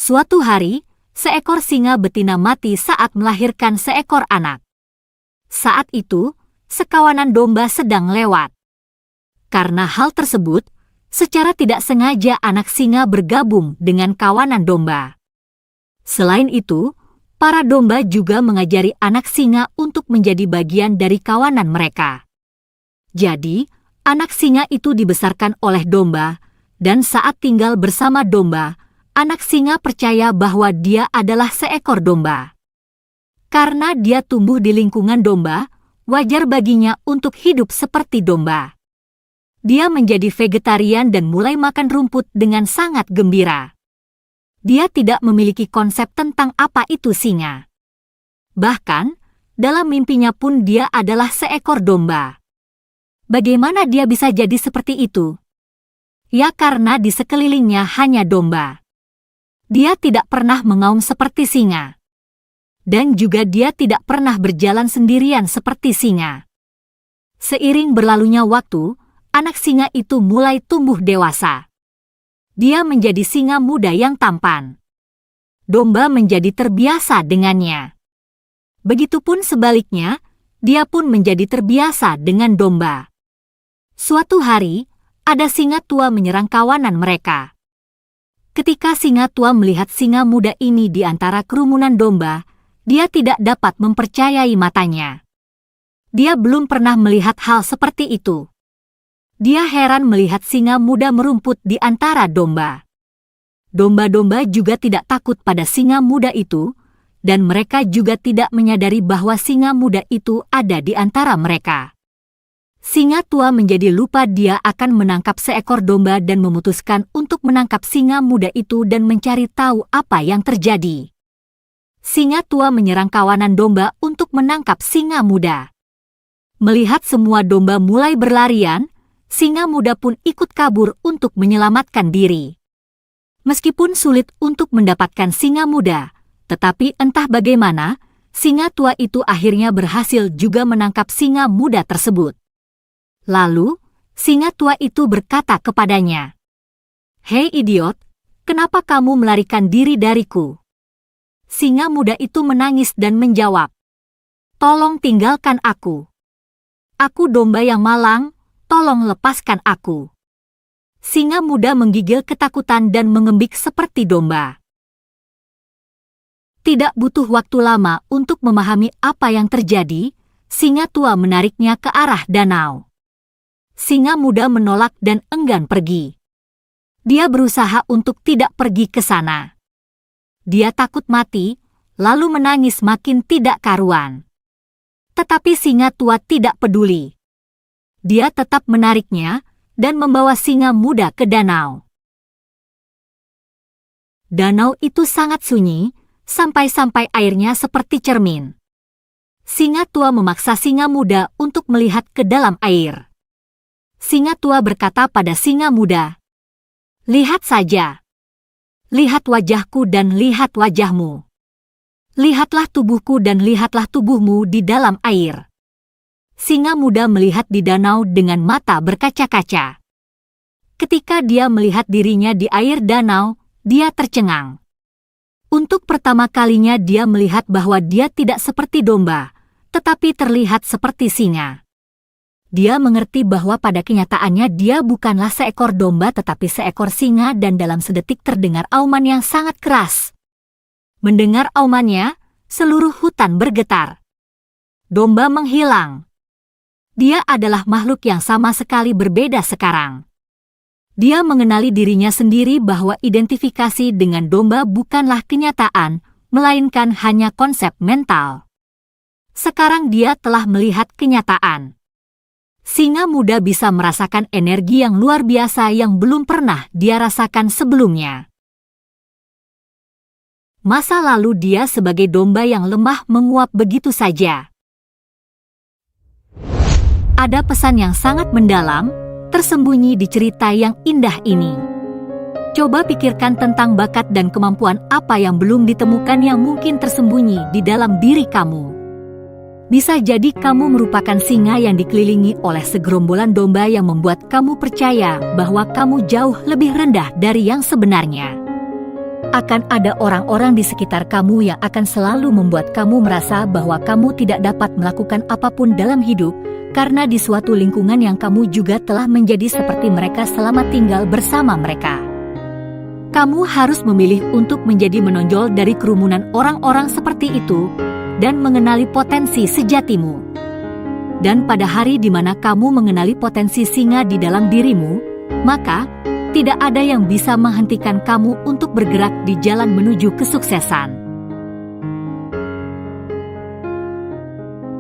Suatu hari, seekor singa betina mati saat melahirkan seekor anak. Saat itu, sekawanan domba sedang lewat. Karena hal tersebut, secara tidak sengaja anak singa bergabung dengan kawanan domba. Selain itu, para domba juga mengajari anak singa untuk menjadi bagian dari kawanan mereka. Jadi, anak singa itu dibesarkan oleh domba, dan saat tinggal bersama domba, anak singa percaya bahwa dia adalah seekor domba. Karena dia tumbuh di lingkungan domba, wajar baginya untuk hidup seperti domba. Dia menjadi vegetarian dan mulai makan rumput dengan sangat gembira. Dia tidak memiliki konsep tentang apa itu singa. Bahkan, dalam mimpinya pun dia adalah seekor domba. Bagaimana dia bisa jadi seperti itu? Ya karena di sekelilingnya hanya domba. Dia tidak pernah mengaum seperti singa. Dan juga dia tidak pernah berjalan sendirian seperti singa. Seiring berlalunya waktu, anak singa itu mulai tumbuh dewasa. Dia menjadi singa muda yang tampan. Domba menjadi terbiasa dengannya. Begitupun sebaliknya, dia pun menjadi terbiasa dengan domba. Suatu hari, ada singa tua menyerang kawanan mereka. Ketika singa tua melihat singa muda ini di antara kerumunan domba, dia tidak dapat mempercayai matanya. Dia belum pernah melihat hal seperti itu. Dia heran melihat singa muda merumput di antara domba. Domba-domba juga tidak takut pada singa muda itu, dan mereka juga tidak menyadari bahwa singa muda itu ada di antara mereka. Singa tua menjadi lupa dia akan menangkap seekor domba dan memutuskan untuk menangkap singa muda itu dan mencari tahu apa yang terjadi. Singa tua menyerang kawanan domba untuk menangkap singa muda. Melihat semua domba mulai berlarian, singa muda pun ikut kabur untuk menyelamatkan diri. Meskipun sulit untuk mendapatkan singa muda, tetapi entah bagaimana, singa tua itu akhirnya berhasil juga menangkap singa muda tersebut. Lalu, singa tua itu berkata kepadanya, "Hei idiot, kenapa kamu melarikan diri dariku?" Singa muda itu menangis dan menjawab, "Tolong tinggalkan aku. Aku domba yang malang, tolong lepaskan aku." Singa muda menggigil ketakutan dan mengembik seperti domba. Tidak butuh waktu lama untuk memahami apa yang terjadi, singa tua menariknya ke arah danau. Singa muda menolak dan enggan pergi. Dia berusaha untuk tidak pergi ke sana. Dia takut mati, lalu menangis makin tidak karuan. Tetapi singa tua tidak peduli. Dia tetap menariknya dan membawa singa muda ke danau. Danau itu sangat sunyi, sampai-sampai airnya seperti cermin. Singa tua memaksa singa muda untuk melihat ke dalam air. Singa tua berkata pada singa muda, "Lihat saja. Lihat wajahku dan lihat wajahmu. Lihatlah tubuhku dan lihatlah tubuhmu di dalam air." Singa muda melihat di danau dengan mata berkaca-kaca. Ketika dia melihat dirinya di air danau, dia tercengang. Untuk pertama kalinya dia melihat bahwa dia tidak seperti domba, tetapi terlihat seperti singa. Dia mengerti bahwa pada kenyataannya dia bukanlah seekor domba tetapi seekor singa dan dalam sedetik terdengar auman yang sangat keras. Mendengar aumannya, seluruh hutan bergetar. Domba menghilang. Dia adalah makhluk yang sama sekali berbeda sekarang. Dia mengenali dirinya sendiri bahwa identifikasi dengan domba bukanlah kenyataan, melainkan hanya konsep mental. Sekarang dia telah melihat kenyataan. Singa muda bisa merasakan energi yang luar biasa yang belum pernah dia rasakan sebelumnya. Masa lalu dia sebagai domba yang lemah menguap begitu saja. Ada pesan yang sangat mendalam, tersembunyi di cerita yang indah ini. Coba pikirkan tentang bakat dan kemampuan apa yang belum ditemukan yang mungkin tersembunyi di dalam diri kamu. Bisa jadi kamu merupakan singa yang dikelilingi oleh segerombolan domba yang membuat kamu percaya bahwa kamu jauh lebih rendah dari yang sebenarnya. Akan ada orang-orang di sekitar kamu yang akan selalu membuat kamu merasa bahwa kamu tidak dapat melakukan apapun dalam hidup, karena di suatu lingkungan yang kamu juga telah menjadi seperti mereka selama tinggal bersama mereka. Kamu harus memilih untuk menjadi menonjol dari kerumunan orang-orang seperti itu dan mengenali potensi sejatimu. Dan pada hari di mana kamu mengenali potensi singa di dalam dirimu, maka tidak ada yang bisa menghentikan kamu untuk bergerak di jalan menuju kesuksesan.